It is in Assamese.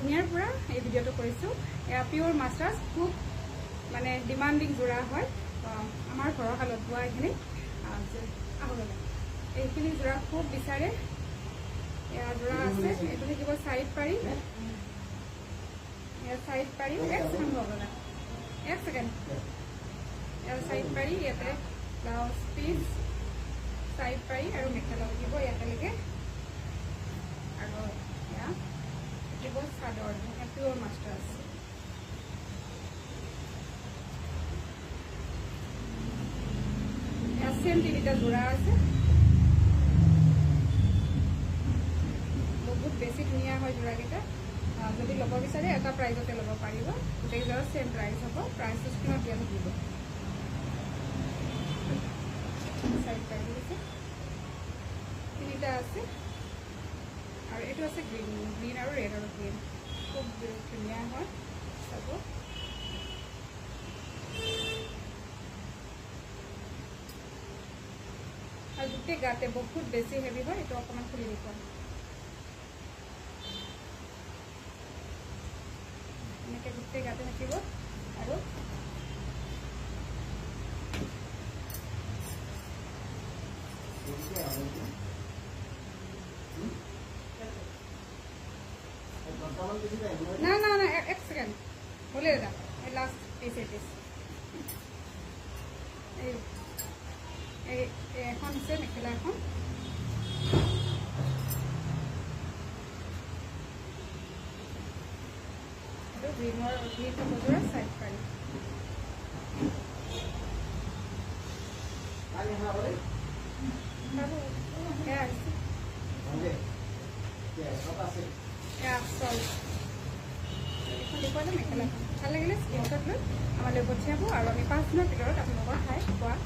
ৰঙিয়াৰ পৰা এই ভিডিঅ'টো কৰিছোঁ। এয়া পিয়'ৰ মাছৰাজ, খুব মানে ডিমাণ্ডিং যোৰা হয় আমাৰ ঘৰৰ শালত বোৱা। এইখিনি এইখিনি যোৰা খুব বিচাৰে। এয়া যোৰা আছে, এইটো থাকিব চাইড পাৰি। এয়া চাইড পাৰি, এক ছেকেণ্ড, এয়া চাইড পাৰি। ইয়াতে ব্লাউজ পিচ, চাইড পাৰি আৰু মেখেলা থাকিব ইয়াতেলৈকে। আৰু এয়া থাকিব চাদৰ, পিয়'ৰ মাছৰাজ। চেম 3টা যোৰা আছে, বহুত বেছি ধুনীয়া হয় যোৰাকেইটা। যদি ল'ব বিচাৰে এটা প্ৰাইজতে ল'ব পাৰিব। গোটেইকেইযোৰৰ চেম প্ৰাইচ হ'ব, প্ৰাইচটো স্ক্ৰীনত দিয়া থাকিব। চাইড পাৰি দিছে, 3টা আছে। আৰু এইটো আছে গ্ৰীণ আৰু ৰেড আৰু গ্ৰীণ, খুব ধুনীয়া হয় চাব। আৰু গোটেই গাতে বহুত বেছি হেভি হয়। এইটো অকণমান খুলি দেখুৱাম। এনেকৈ গোটেই গাতে থাকিব। আৰু না না না, এক ছেকেণ্ড বলে দাদা, এই লাষ্ট পিস এখন আছে মেখেলা এখন। এইটো গ্ৰীণৰ বজোৰা চাইড পাৰি। মেখেলাখন ভাল লাগিলে স্ক্ৰীনশ্বট লৈ আমালৈ পঠিয়াব। আৰু আমি 5 দিনৰ ভিতৰত আপোনালোকৰ ঠাই পোৱা